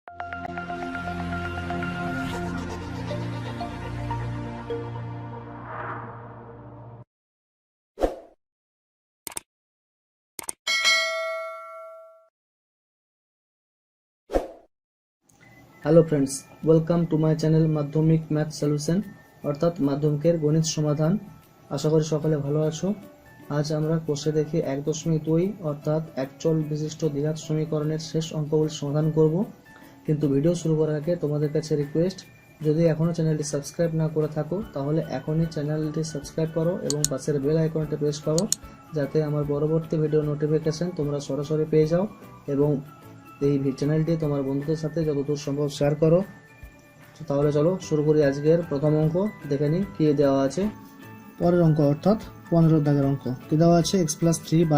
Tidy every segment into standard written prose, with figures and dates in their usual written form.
Hello friends, welcome to my channel মাধ্যমিক math solution অর্থাৎ মাধ্যমিকের গণিত সমাধান। আশা করি সকলে ভালো আছো। আজ আমরা কোষে দেখি 1.2 অর্থাৎ একচল বিশিষ্ট দ্বিঘাত সমীকরণের শেষ অঙ্কগুলি সমাধান করব। কিন্তু ভিডিও শুরু করার আগে তোমাদের কাছে রিকোয়েস্ট, যদি এখনও চ্যানেলটি সাবস্ক্রাইব না করে থাকো তাহলে এখনই চ্যানেলটি সাবস্ক্রাইব করো এবং পাশের বেল আইকনটি প্রেস করো, যাতে আমার পরবর্তী ভিডিও নোটিফিকেশন তোমরা সরাসরি পেয়ে যাও এবং এই চ্যানেলটি তোমার বন্ধুদের সাথে যতদূর সম্ভব শেয়ার করো। তাহলে চলো শুরু করি আজকের প্রথম অঙ্ক। দেখে নিই কি দেওয়া আছে। পরের অঙ্ক অর্থাৎ 15 দাগের অঙ্ক। কি দেওয়া আছে? x + 3 /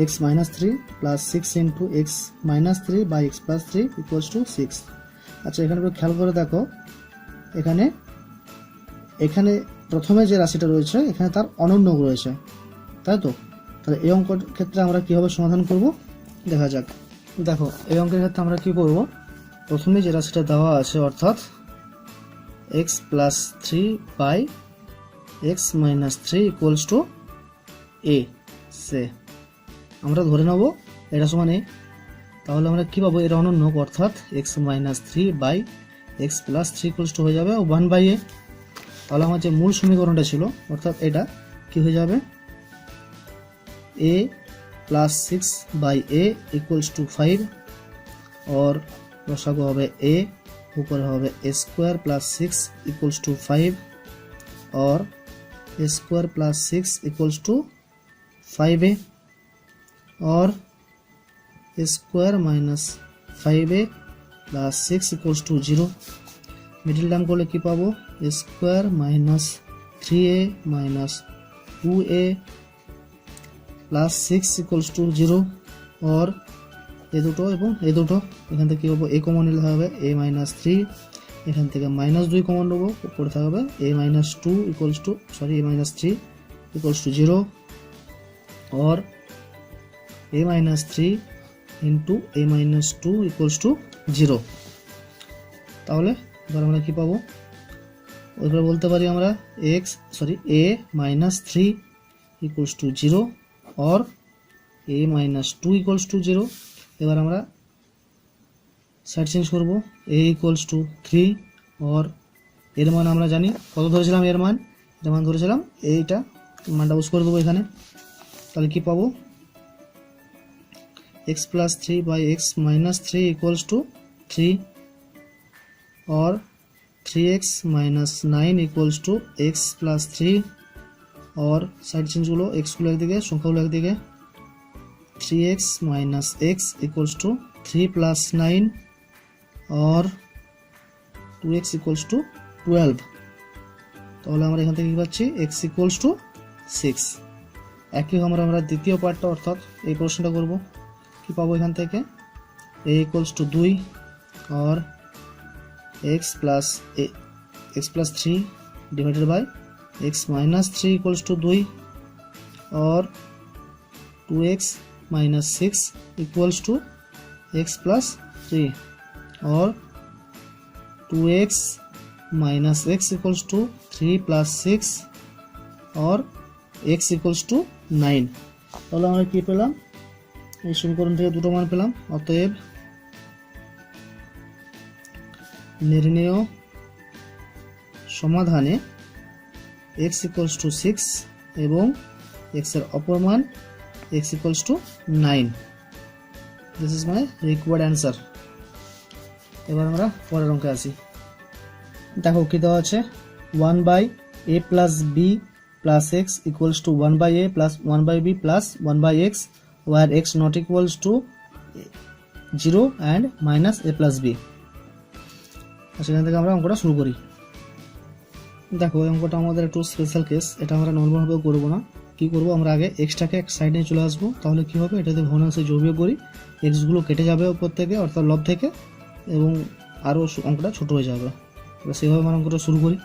x - 3 + 6 * x - 3 / x + 3 = 6। আচ্ছা, এখানে একটু খেয়াল করে দেখো, এখানে প্রথমে যে রাশিটা রয়েছে এখানে তার অনন্য রয়েছে, তাই তো? তাহলে এই অঙ্কের ক্ষেত্রে আমরা কিভাবে সমাধান করব দেখা যাক। দেখো, এই অঙ্কের ক্ষেত্রে আমরা কি করব, প্রথমে যে রাশিটা দেওয়া আছে অর্থাৎ x + 3 / x - 3 = a, সে আমরা ধরে নেব এটা সমান a। তাহলে আমরা কি পাবো? এর অনন্য অর্থাৎ x - 3 / x + 3 হয়ে যাবে 1/a। তাহলে আমার যে মূল সমীকরণটা ছিল অর্থাৎ এটা কি হয়ে যাবে? a + 6/a = 5, और লসাগু হবে a, উপরে হবে a² + 6 = 5, और a² + 6 = 5a, और a² - 5a + 6 = 0। মিডিল টার্ম করলে কি পাবো? a² - 3a - 2a + 6 = 0, और এই দুটো এবং এই দুটো এখান থেকে কি পাবো? a কমন নিলে হবে a - 3, এখান থেকে -2 কমন নেবো, উপরে থাকবে a - 3 = 0, और a - 3 * a - 2 = 0। তাহলে এবার আমরা কি পাবো? ওইভাবে বলতে পারি আমরা a - 3 = 0, और a - 2 = 0। এবার আমরা সাইড চেঞ্জ করব, a = 3, और এর মান আমরা জানি কত ধরেছিলাম, এর মান ধরেছিলাম এইটা, মানটা ইউজ করে দেবো এখানে। তাহলে কি পাবো? x + 3 / x - 3 = 3, और 3x - 9 = x + 3, और সাইড চেঞ্জগুলো এক্সগুলো একদিকে, সংখ্যাগুলো একদিকে। 3x - x = 3 + 9, और 2x = 12। তাহলে আমরা এখান থেকে কি পাচ্ছি? x = 6। একইভাবে আমরা দ্বিতীয় পার্টটা অর্থাৎ এই প্রশ্নটা করব। কি পাবো এখান থেকে? a = 2, और x + 3 / x - 3 = 2, और 2x - 6 = x + 3, और 2x - x = 3 + 6, और x = 9। তাহলে আমরা কি পেলাম? এই সমীকরণ থেকে দুটো মান পেলাম। অতএব নির্ণেয় সমাধানে x = 6 এবং x এর অপর মান x = 9। This is my required answer. এবার আমরা পরের অঙ্কে আসি। দেখো কি দেওয়া আছে? 1/a + b + x = 1/a + 1/b + 1/x, where x not equals to 0 and -a + b। সেখান থেকে আমরা অঙ্কটা শুরু করি। দেখো, এই অঙ্কটা আমাদের একটু স্পেশাল কেস, এটা আমরা নর্মালভাবে করবো না। কি করব? আমরা আগে এক্সটাকে এক সাইডে চলে আসবো। তাহলে কি হবে? এটাতে ভগ্নাংশে যোগ করি, এক্সগুলো কেটে যাবে উপর থেকে অর্থাৎ লব থেকে, এবং আরও অঙ্কটা ছোট হয়ে যাবে। এবার সেভাবে আমরা অঙ্কটা শুরু করি।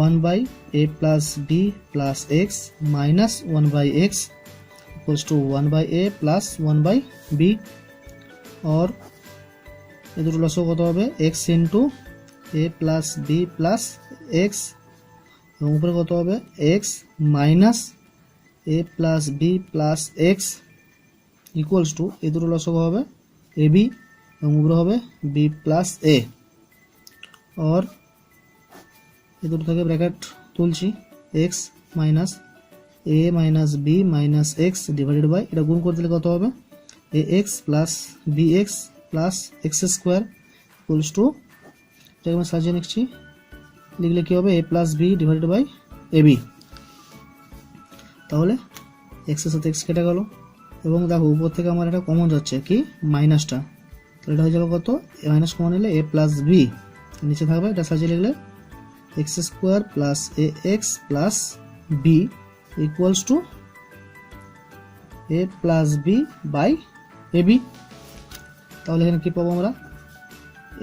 1/a + b + x - 1/x = 1/a + 1/b, और এই দুটো লসাগু কত হবে x into a plus b plus x, এবং উপরে কত হবে x minus a plus b plus x equals to এই দুটো লসাগু হবে এ বি এবং উপরে হবে বি প্লাস এ। और এই দুটো থেকে ব্র্যাকেট তুলছি x minus a minus b minus x divided by, এটা গুণ করে দিলে কত হবে a x plus b x plus x square equals to, এটাকে আমি সাজিয়ে নিচ্ছি, লিখলে কী হবে a plus b divided by a b. তাহলে এক্সের সাথে এক্স কেটে গেল, এবং দেখো উপর থেকে আমার এটা কমন যাচ্ছে কি মাইনাসটা, তো এটা হয়ে যাবে কত এ মাইনাস কমন নিলে এ প্লাস বি, নিচে থাকবে এটা সাজিয়ে লিখলে x square plus a x plus b equals to a plus b by a b. তাহলে এখানে কী পাবো আমরা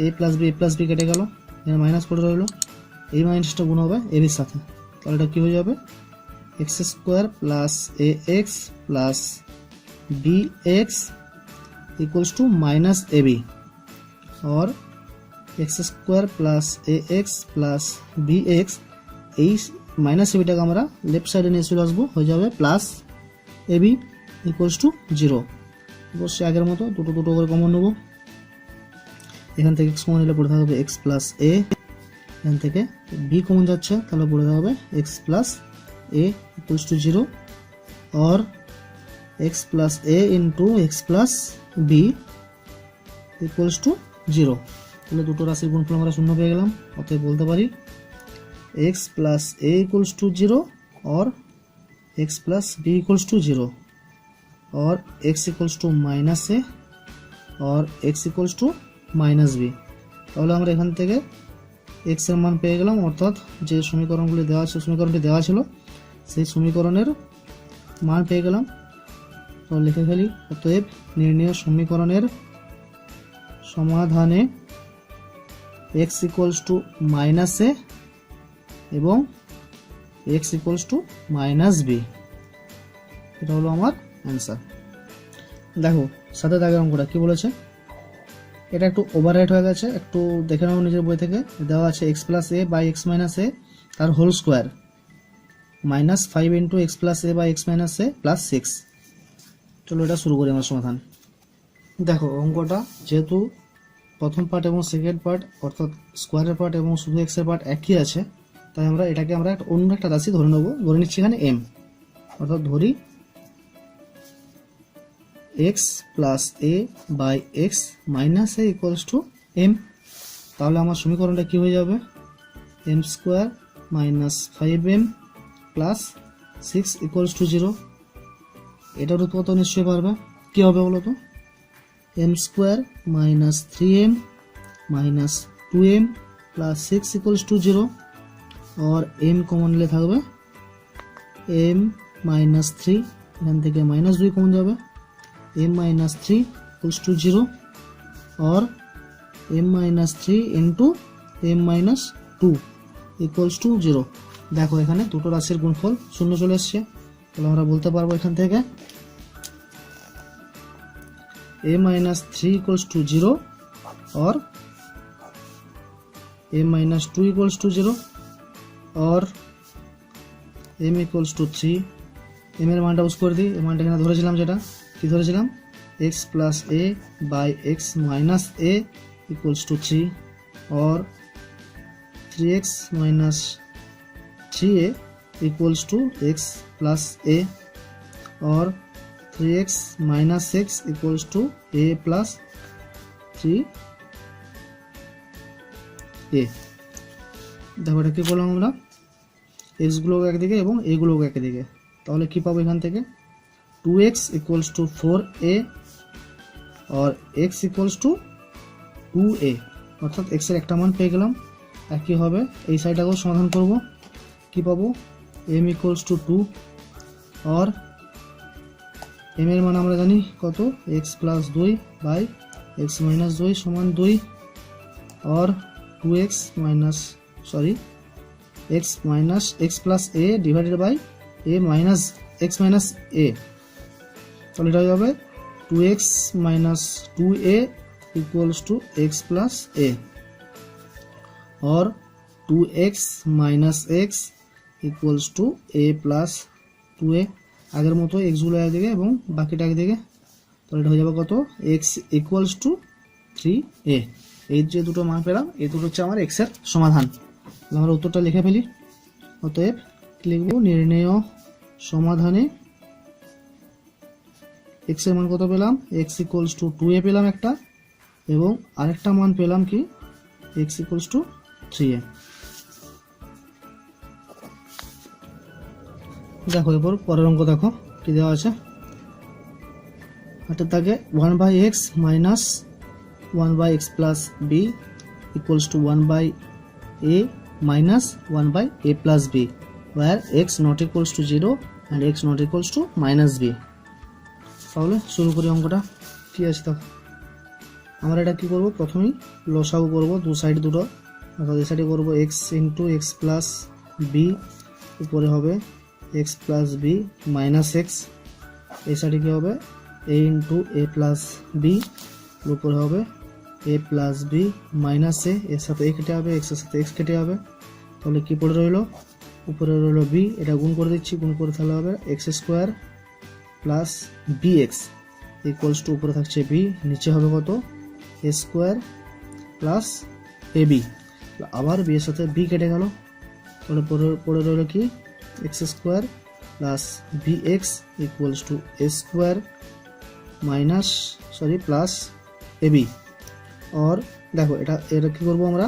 এ প্লাস বি কেটে গেল, এখানে মাইনাস পড়ে রইল, এই মাইনাসটা গুণ হবে এ বির সাথে, তাহলে এটা কী হয়ে যাবে x square plus a x plus b x equals to minus a b, और x square plus a x plus b x এই মাইনাস এ বিটাকে আমরা লেফট সাইডে নিয়ে চলে আসবো, হয়ে যাবে plus A b equals to 0। অবশ্যই আগের মতো দুটো দুটো করে কমন নেবো, এখান থেকে এক্স কমন নিলে পড়ে থাকবে এক্স প্লাস এ, এখান থেকে বি কমন যাচ্ছে তাহলে পড়ে থাকবে x plus a equals to 0 और x plus a into x plus b equals to 0। তাহলে দুটো রাশির গুণফল আমরা শূন্য পেয়ে গেলাম, অতএব বলতে পারি x plus a equals to 0 और x plus b equals to 0 और x equals to minus a और x equals to minus b। তাহলে আমরা এখান থেকে x এর মান পেয়ে গেলাম, অর্থাৎ যে সমীকরণগুলি দেওয়া ছিল সমীকরণটি দেওয়া ছিল সেই সমীকরণের মান পেয়ে গেলাম। তো লিখে ফেলি, অতএব নির্ণেয় সমীকরণের সমাধানে x equals to minus a এবং x equals to minus b, এটা হলো আমার অ্যান্সার। দেখো সাথে দাগের অঙ্কটা কি বলেছে, এটা একটু ওভাররাইট হয়ে গেছে, একটু দেখে নাও নিজের বই থেকে। দেওয়া আছে x plus a by x minus a তার whole square minus 5 into x plus a by x minus a plus 6। চলো এটা শুরু করি আমার সমাধান। দেখো অঙ্কটা যেহেতু প্রথম পার্ট এবং সেকেন্ড পার্ট অর্থাৎ স্কোয়ারের পার্ট এবং শুধু এক্সের পার্ট একই আছে, তাই আমরা এটাকে আমরা অন্য একটা রাশি ধরে নেবো, ধরে নিচ্ছি এখানে এম, অর্থাৎ ধরি x plus a by x minus a equals to m. তাহলে আমার সমীকরণটা কি হয়ে যাবে m square minus 5m plus 6 equals to 0। এটার উৎপাদ নিশ্চয়ই পারবে, কী হবে বলো তো m square minus 3m minus 2m plus 6 equals to 0 और m কমন নিলে থাকবে m মাইনাস 3, এখান থেকে মাইনাস 2 কমন যাবে m माइनस 3 इक्वल्स टू 0 और m minus 3 into m minus 2 equals to 0। देखो এখানে দুটো রাশির গুণফল শূন্য চলে আসছে, তাহলে আমরা বলতে পারবো এখান থেকে a माइनस 3 इक्वल्स टू 0 और a माइनस 2 इक्वल्स टू 0 और m इक्वल्स टू 3। m এর মানটা উস করে দিই, এই মানটা এখানে ধরেছিলাম, যেটা কি ধরেছিলাম x plus a by x minus a equals to 3 और 3x minus 3a equals to x plus a और 3x minus x equals to a plus 3a। দেখো এটা কি বললাম আমরা x গুলোকে একদিকে এবং a গুলোকে একদিকে, তাহলে কি পাবো এখান থেকে 2x इक्वल्स टू 4a और x इक्वल्स टू 2a, অর্থাৎ x এর একটা মান পেয়ে গেলাম। একই হবে এই সাইডটাকেও সমাধান করব, কি পাবো m इक्वल्स टू 2 और m এর মান আমরা জানি কত x plus 2 by x minus 2 समान 2 और 2x minus x minus x plus a divided by a minus x minus a। তাহলে এটা হবে 2x minus 2a equals to x plus a or 2x minus x equals to a plus 2a। আগের মতো x গুলো একদিকে এবং বাকিটা একদিকে, তো এটা হয়ে যাবে কত x equals to 3a। এই যে দুটো মান পেলাম এই দুটো হচ্ছে আমার x এর সমাধান। আমরা উত্তরটা লিখে ফেলি। অতএব লিখব নির্ণেয় সমাধানে x এর মান কত পেলাম, x equals to 2a পেলাম একটা, এবং আরেকটা মান পেলাম কি x equals to 3a। দেখো এরপর পরের অঙ্ক দেখো কি দেওয়া আছে। এটা থাকে 1/x minus 1/x plus b equals to 1/a minus 1/a plus b where x not equals to 0 and x not equals to minus b। তাহলে শুরু করি অঙ্কটা কি আছে। দেখো আমরা এটা কি করব, প্রথমেই লসাগু করব দু সাইড দুটো, অর্থাৎ এই সাইডে করব x into x plus b, উপরে হবে x plus b minus x, এই সাইডে কি হবে a into a plus b, উপরে হবে a plus b minus a, এর সাথে a কেটে হবে, x এর সাথে x কেটে হবে, তাহলে কি পড়ে রইল, উপরে রইল b, এটা গুণ করে দিচ্ছি, গুণ করে তাহলে হবে x square plus b x equals to উপরে থাকছে b, নিচে হবে কত a square plus A b, আবার বি এর সাথে b কেটে গেল, তাহলে পড়ে রইল কি x square plus b x equals to a square minus plus A b. আর দেখো এটা কি করবো, আমরা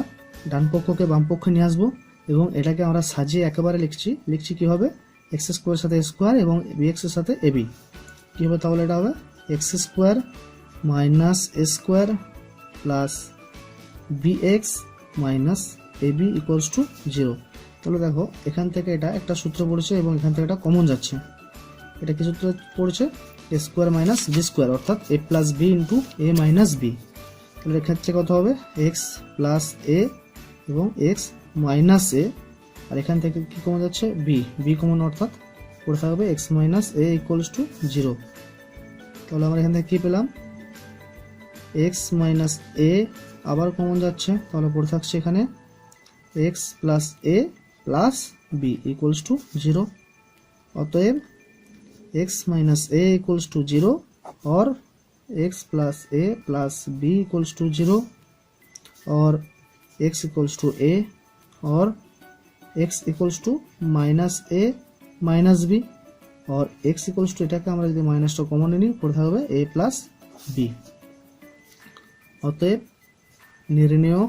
ডান পক্ষকে বাম পক্ষে নিয়ে আসবো এবং এটাকে আমরা সাজিয়ে একেবারে লিখছি কি হবে এক্স স্কোয়ারের সাথে স্কোয়ার এবং বি এক্স এর সাথে এ বি, কি হবে তাহলে এটা হবে x square minus a square plus b x minus a b equals to 0। তাহলে দেখো এখান থেকে এটা একটা সূত্র পড়েছে এবং এখান থেকে এটা কমন যাচ্ছে, এটা কি সূত্র পড়েছে এ স্কোয়ার মাইনাস বি স্কোয়ার, অর্থাৎ এ প্লাস বি ইন্টু এ মাইনাস বি। তাহলে এক্ষেত্রে কত হবে এক্স প্লাস এ এবং এক্স মাইনাস এ, আর এখান থেকে কি কমন যাচ্ছে বি কমন, অর্থাৎ পড়ে থাকবে x minus a equals to 0। তাহলে আমরা এখান থেকে কি পেলাম এক্স মাইনাস এ, আবার কমন যাচ্ছে, তাহলে পড়ে থাকছে এখানে x plus a plus b equals to 0। অতএব x minus a equals to 0 और x plus a plus b equals to 0 और एक्स इक्वल्स टू ए और x equals to minus a minus b और एक्स इक्वल्स टू এটাকে আমরা যদি মাইনাসটা common নিই পড়ে থাকবে a প্লাস বি। অতএব নির্ণেয়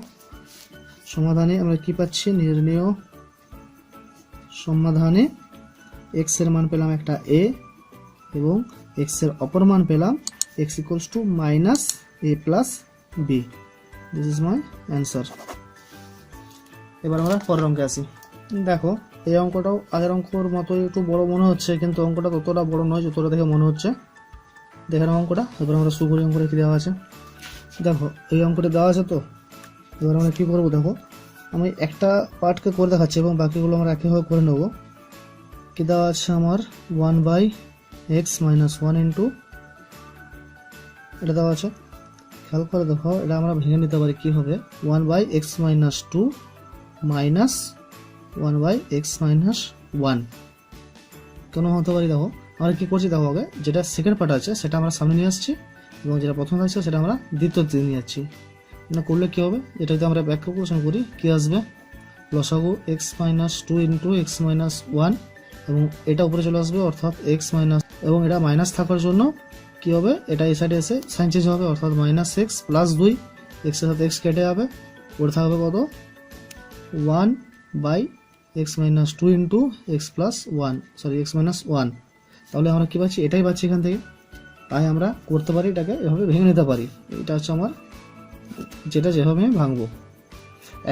সমাধানে আমরা কি পাচ্ছি, নির্ণেয় সমাধানে x এর মান পেলাম একটা a এবং x এর অপর মান পেলাম x equals to minus a plus b। This is my answer. এবার আমরা পরের অঙ্কে আসি। দেখো এই অঙ্কটাও আগের অঙ্কর মতোই একটু বড় মনে হচ্ছে, কিন্তু অঙ্কটা ততটা বড় নয় যতটা দেখে মনে হচ্ছে। দেখে নাও অঙ্কটা। এবার আমরা শুরু করি। অঙ্কটা কি দেওয়া আছে দেখো, এই অঙ্কটা দেওয়া আছে। তো এবার আমরা কি করবো, দেখো আমি একটা পার্টকে করে দেখাচ্ছি এবং বাকিগুলো আমরা একইভাবে করে নেব। কি দেওয়া আছে আমার 1/x মাইনাস 1 ইন্টু, এটা দেওয়া আছে। খেয়াল করে দেখো, এটা আমরা ভেঙে নিতে পারি কি হবে 1/x minus 2 minus 1/x minus 1 কেন হতে পারি। দেখো আমরা কি করছি, দেখো আগে যেটা সেকেন্ড পার্ট আছে সেটা আমরা সামনে নিয়ে আসছি এবং যেটা প্রথম আছে সেটা আমরা দ্বিতীয়তে নিয়ে যাচ্ছি। এটা করলে কি হবে, এটা যদি আমরা ব্যাক ক্যালকুলেশন করি কি আসবে, লসাগু x minus 2 into x minus 1 এবং এটা উপরে চলে আসবে, অর্থাৎ এক্স মাইনাস, এবং এটা মাইনাস থাকার জন্য কি হবে, এটা এই সাইডে এসে সাইন চেঞ্জ হবে, অর্থাৎ মাইনাস এক্স প্লাস 2, এক্স এর সাথে এক্স কেটে যাবে, পড়ে থাকবে কত 1/x minus 2 into x plus 1 x minus 1। তাহলে আমরা কি পাচ্ছি, এটাই পাচ্ছি এখান থেকে। তাই আমরা করতে পারি এটাকে এভাবে ভেঙে নিতে পারি। এটা হচ্ছে আমার যেটা যেভাবে আমি ভাঙবো,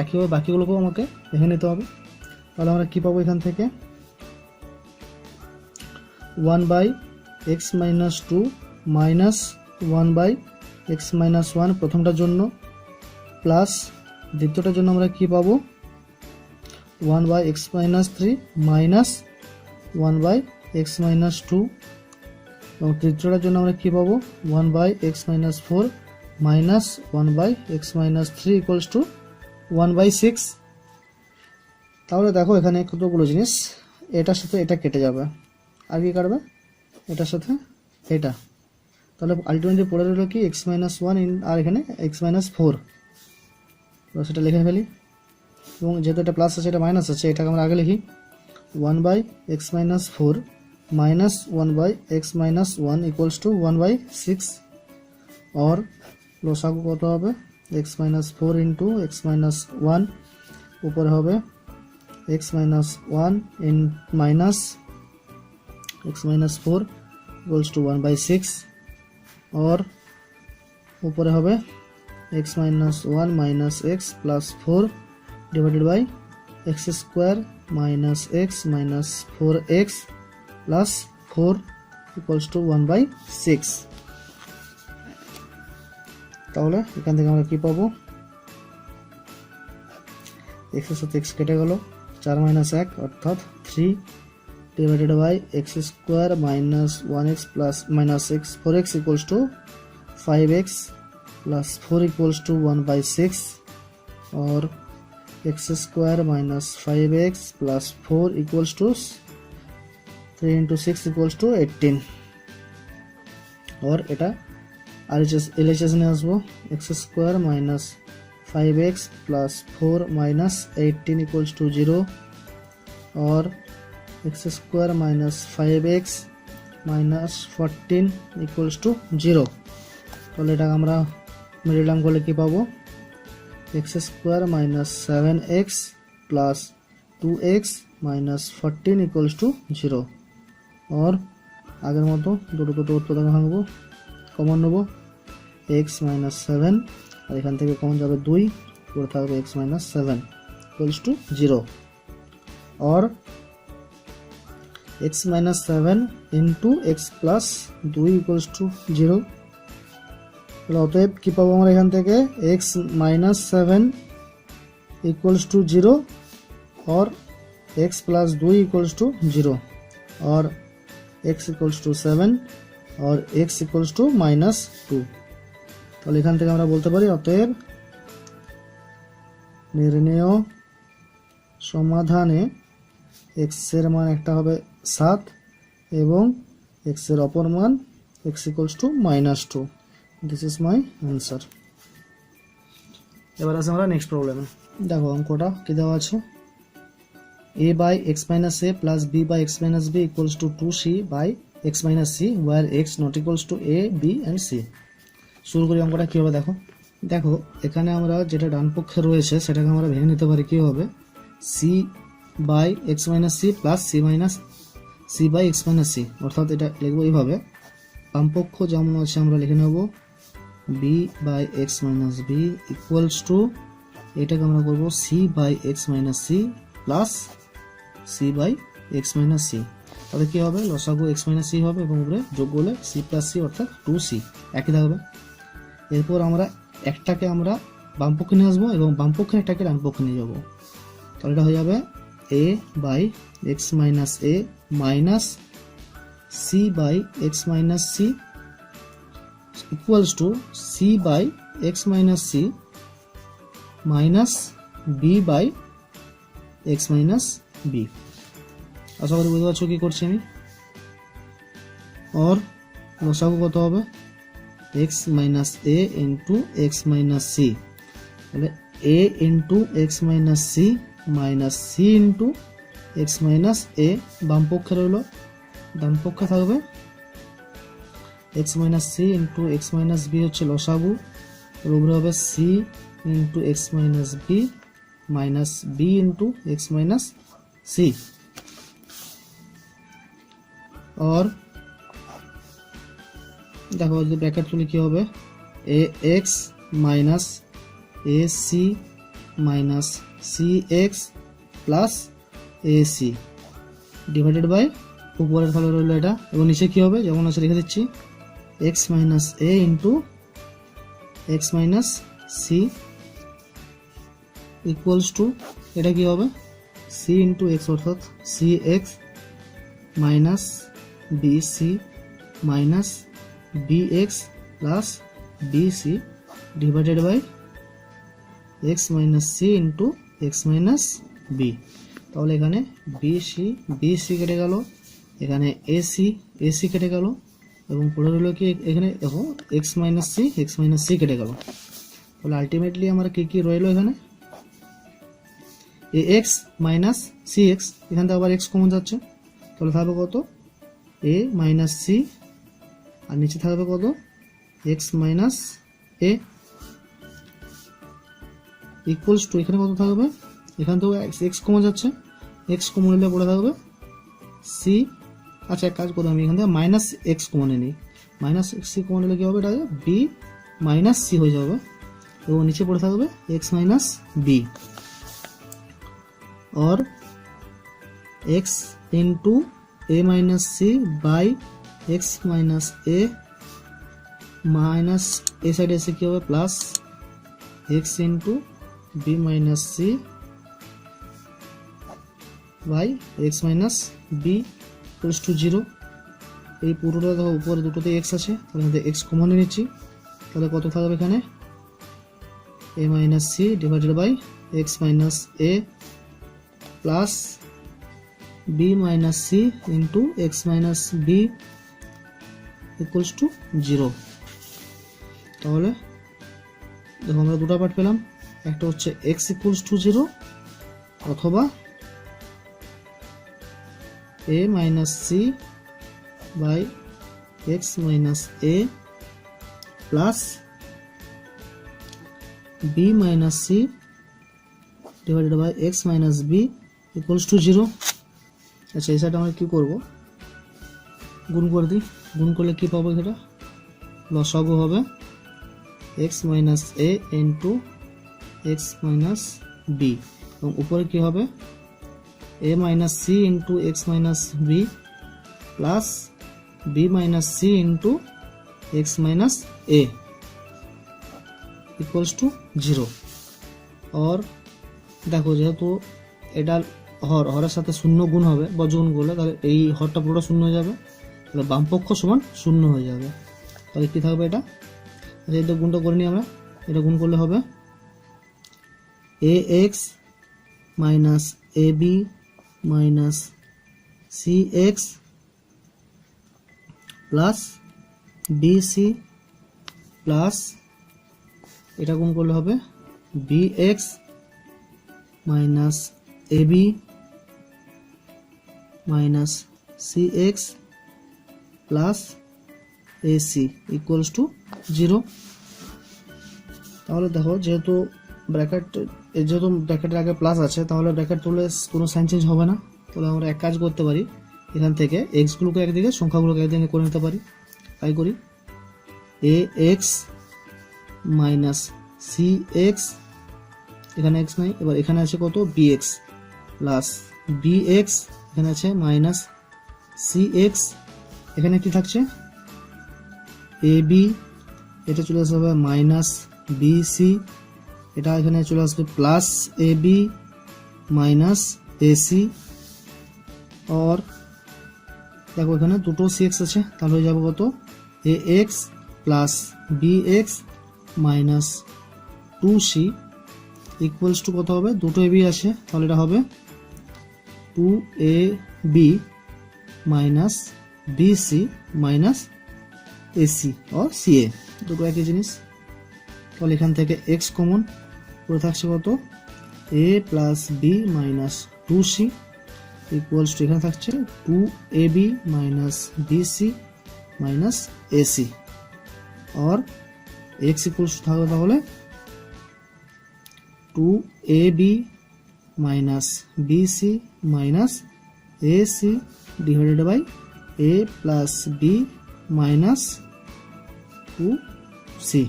একইভাবে বাকিগুলোকেও আমাকে ভেঙে নিতে হবে। তাহলে আমরা কি পাবো এখান থেকে 1/x minus 2 minus 1/x minus 1 প্রথমটার জন্য, প্লাস দ্বিতীয়টার জন্য আমরা কি পাবো 1/x minus 3 minus 1/x minus 2, এবং তৃতীয়টার জন্য আমরা কি পাবো 1/x minus 4 minus 1/x minus 3 equals to 1/6। তাহলে দেখো এখানে কতগুলো জিনিস, এটার সাথে এটা কেটে যাবে, আর কি কাটবে, এটার সাথে এটা। তাহলে আলটিমেটলি পড়ে রইল কি x মাইনাস 1 আর এখানে x মাইনাস 4, সেটা লিখে ফেলি। এবং যেহেতু এটা প্লাস আছে এটা মাইনাস আছে, এটাকে আমরা আগে লিখি 1/x minus 4 minus 1/x minus 1 equals to 1/6, और লসাগু কত হবে x minus 4 into x minus 1, উপরে হবে x minus 1 in minus x minus 4 equals to 1/6, और ऊपर হবে x minus 1 minus x plus 4 divided by x square minus x minus 4x plus 4 equals to 1/6। তাহলে এখান থেকে আমরা কি পাবো, x এর সাথে x কেটে গেল, 4 মাইনাস 1 অর্থাৎ 3 divided by x square minus 1x plus minus x 4x equals to 5x plus 4 equals to 1/6, और x square minus 5x plus 4 equals to 3 into 6 equals to 18, और এটা LHS নিয়ে আসবো x square minus 5x plus 4 minus 18 equals to 0, और x square minus 5x minus 14 equals to 0। তাহলে এটা আমরা middle term করলে কি পাবো, x square minus 7x plus 2x minus 14 equals to 0, और আগের মতো দুটো উৎপাদন ভাঙবো, কমন নেবো x মাইনাস 7, আর এখান থেকে কমন যাবে 2, পড়ে থাকবে x মাইনাস 7 ইকুয়ালস টু 0, और x minus 7 into x plus 2 equals to 0। অতএব কি পাবো আমরা এখান থেকে x माइनस 7 इक्वल्स टू 0 और x प्लस 2 इक्वल्स टू 0, और x इक्वल्स टू 7 और x इक्वल्स टू माइनस 2। তাহলে এখান থেকে আমরা বলতে পারি অতএব নির্ণেয় সমাধানে x এর মান একটা হবে 7 এবং x এর অপর মান x equals two -2। This is my answer. এবার আসি আমরা নেক্সট প্রবলেমে। দেখো অঙ্কটা কি দেওয়া আছে, a by x minus a plus b by x minus b equals to 2c by x minus c where x not equals to a b and c। শুরু করি অঙ্কটা কি হবে দেখো। দেখো এখানে আমরা যেটা ডান পক্ষে রয়েছে সেটাকে আমরা ভেঙে নিতে পারি কি হবে, c by x minus c plus c minus c by x minus c, অর্থাৎ এটা লিখবো এইভাবে, বাম পক্ষ যেমন আছে আমরা লিখে নেব b by x minus b equals to, এটাকে আমরা করব c by x minus c plus c by x minus c। তাহলে কি হবে, লসাগু x মাইনাস c হবে এবং উপরে যোগ করলে c প্লাস c অর্থাৎ 2c একই থাকবে। এরপর আমরা একটাকে আমরা বাম পক্ষে নিয়ে আসবো এবং বাম পক্ষের একটাকে ডান পক্ষে নিয়ে যাবো। তাহলে এটা হয়ে যাবে a by x minus a minus c by x minus c equals to c by x minus c minus b by x minus b। আশা করি বুঝতে পারছো কি করছি আমি। और লসাগু কত হবে, x minus a into x minus c, তাহলে a into x minus c minus c into x minus a বাম পক্ষে রইল, ডান পক্ষে থাকবে x minus c into x minus b হচ্ছে লসাগু, উপরে হবে c into x minus b minus b into x minus c, और দেখো যদি ব্র্যাকেট তুলি কি হবে, ax minus ac minus cx plus ac divided by উপরের তাহলে রইল এটা, এবং নিচে কি হবে যেমন আছে লিখে দিচ্ছি x minus a into x minus c equals to, এটা কি হবে c ইন্টু x অর্থাৎ cx minus bc minus bx plus bc divided by x minus c into x minus b. তাহলে এখানে বিসি কেটে গেল, এখানে এসি কেটে গেল, এবং পড়ে রইল কি এখানে দেখো এক্স মাইনাস সি কেটে গেল। তাহলে আলটিমেটলি আমার কি রইল এখানে এ এক্স মাইনাস সি এক্স, এখান থেকে আবার এক্স কমন যাচ্ছে, তাহলে থাকবে কত এ মাইনাস সি, আর নিচে থাকবে কত x minus a equals to এখানে কত থাকবে, এখান থেকে এক্স কমন যাচ্ছে, এক্স কমন নিলে পড়ে থাকবে সি। আচ্ছা এক কাজ করবো, আমি এখান থেকে মাইনাস এক্স কমনে নিই, মাইনাস সি কমন নিলে কি হবে, এটা বি মাইনাস সি হয়ে যাবে, এবং নিচে পড়ে থাকবে এক্স মাইনাস বি, और x into a minus c by x minus a minus a side ऐसे क्या होगा plus x into b minus c by x minus b equals to zero. এই পুরোটা দেখো উপরে দুটোতে x আছে, তাহলে আমাদের x কমন নিচ্ছি, তাহলে কত থাকবে এখানে a minus c divided by x minus a plus b minus c into x minus b equals to zero. তাহলে দেখো আমরা দুটো পার্ট পেলাম, একটা হচ্ছে এক্স ইকুয়ালস টু জিরো অথবা a minus c by x minus a plus b minus c divided by x minus b equals to zero. আচ্ছা এই সাইডে আমরা কী করবো, গুণ করে দিই, গুণ করলে কী পাবো, সেটা লসাগু হবে x minus a into x minus b, এবং উপরে কী হবে a minus c into x minus b plus b minus c into x minus a equals to zero. और দেখো যেহেতু এটা হরের সাথে শূন্য গুণ হবে বজ্রগুণ করলে, তাহলে এই হরটা পুরোটা শূন্য হয়ে যাবে, তাহলে বামপক্ষ সমান শূন্য হয়ে যাবে, তাহলে কী থাকবে এটা, এটা গুণটা করে নিই আমরা, এটা গুণ করলে হবে a x minus a B minus c x plus b c plus এটা গুণ করলে হবে b x minus a b minus c x plus a c equals to zero. তাহলে দেখো যেহেতু ব্র্যাকেটের আগে প্লাস আছে, তাহলে ব্র্যাকেট তুললে কোনো সাইন চেঞ্জ হবে না, তাহলে আমরা এক কাজ করতে পারি, এখান থেকে এক্সগুলোকে একদিকে সংখ্যাগুলোকে একদিকে করে নিতে পারি। তাই করি a x minus c x, এখানে এক্স নাই, এবার এখানে আছে কত b x plus b x, এখানে আছে মাইনাস সি এক্স, এখানে কি থাকছে এ বি, এটা চলে আসবে মাইনাস বি সি, এটা এখানে চলে আসবে plus A B minus A C. और দেখো এখানে দুটো সি এক্স আছে, তাহলে হয়ে যাবে কত a x plus b x minus two c equals to কত হবে, দুটো এ বি আছে, তাহলে এটা হবে two a B minus b c minus A C और সি এ, দুটো একই জিনিস। তাহলে এখান থেকে এক্স কমন পড়ে থাকছে কত a plus b minus two c equals to এখানে থাকছে two a B minus b c minus A C, और এক্স ইকুয়ালস টু থাকবে তাহলে two a b minus b c minus a c divided by a plus b minus two c.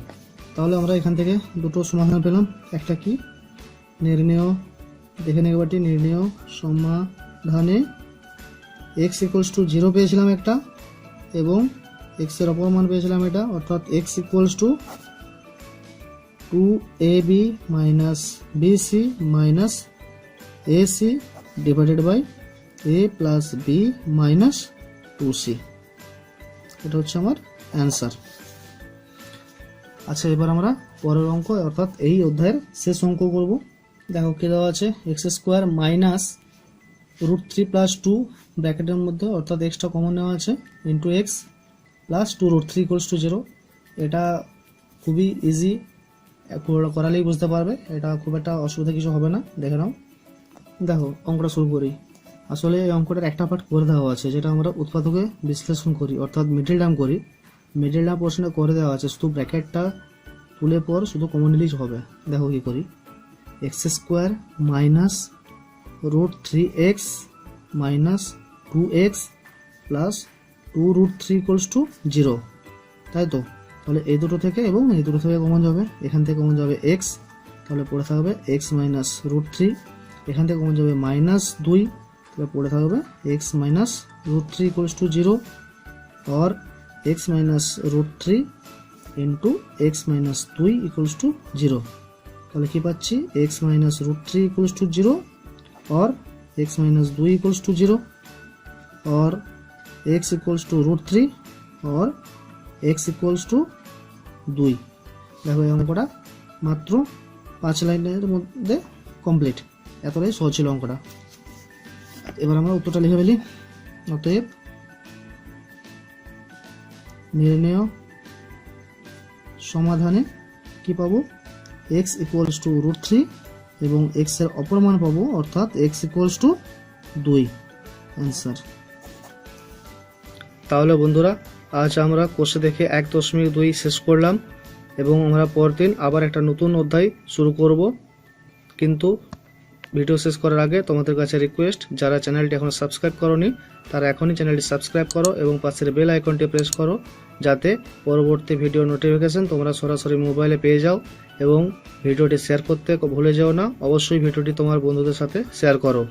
তাহলে আমরা এখান থেকে দুটো সমাধান পেলাম, একটা কি নির্ণেয়, দেখে নেব বাটি নির্ণেয় সমাধানে এক্স ইকুয়ালস টু জিরো পেয়েছিলাম একটা, এবং এক্স এর অপর মান পেয়েছিলাম এটা, অর্থাৎ x equals to two a b minus b c minus a c divided by a plus b minus two c, এটা হচ্ছে আমার অ্যান্সার। আচ্ছা এবার আমরা পরের অঙ্ক অর্থাৎ এই অধ্যায়ের শেষ অঙ্ক করব। দেখো কি দেওয়া আছে, এক্স স্কোয়ার মাইনাস √3 প্লাস 2 ব্র্যাকেটের মধ্যে অর্থাৎ এক্সটা কমন নেওয়া আছে into x plus 2√3 equals to 0। এটা খুবই ইজি, করালেই বুঝতে পারবে, এটা খুব একটা অসুবিধা কিছু হবে না। দেখে নাও। দেখো অঙ্কটা শুরু করি। আসলে এই অঙ্কটার একটা পার্ট করে দেওয়া আছে, যেটা আমরা উৎপাদকে বিশ্লেষণ করি অর্থাৎ মিডল টার্ম করি। মিডল টার্ম পোর্শনে করে দেওয়া আছে, শুধু ব্র্যাকেটটা তুলে পর শুধু কমন নিলেই হবে। দেখো কি করি, x square minus √3x minus 2x plus 2√3 equals to 0, তাই তো। তাহলে এই দুটো থেকে এবং এই দুটো থেকে কমন যাবে, এখান থেকে কমন যাবে x, তাহলে পড়ে থাকবে x মাইনাস √3, এখান থেকে কমন যাবে -2, তাহলে পড়ে থাকবে x মাইনাস √3 ইকুয়ালস টু 0 और x minus √3 into x minus 2 equals to 0। তাহলে কি পাচ্ছি, x মাইনাস √3 ইকুয়ালস টু 0 और x माइनस 2 इक्वल्स टू 0 और x इक्वल्स टू √3 और x इक्वल्स टू 2। দেখো এই অঙ্কটা মাত্র 5 লাইনের মধ্যে কমপ্লিট। এতটাই সহজ ছিল অঙ্কটা। এবার আমরা উত্তরটা লিখে ফেলি। অতএব নির্ণেয় সমাধানে কি পাবো, x ইকুয়ালস টু √3 এবং x এর অপর মান পাবো অর্থাৎ x ইকুয়ালস টু 2 অ্যান্সার। তাহলে বন্ধুরা আজ আমরা কোষে দেখে 1.2 শেষ করলাম এবং আমরা পরদিন আবার একটা নতুন অধ্যায় শুরু করব। কিন্তু ভিডিও শেষ করার আগে তোমাদের কাছে রিকোয়েস্ট, যারা চ্যানেলটি এখনো সাবস্ক্রাইব করোনি তারা এখনই চ্যানেলটি সাবস্ক্রাইব করো এবং পাশের বেল আইকনটি প্রেস করো, যাতে পরবর্তী ভিডিও নোটিফিকেশন তোমরা সরাসরি মোবাইলে পেয়ে যাও। এবং ভিডিওটি শেয়ার করতে ভুলে যেও না, অবশ্যই ভিডিওটি তোমার বন্ধুদের সাথে শেয়ার করো।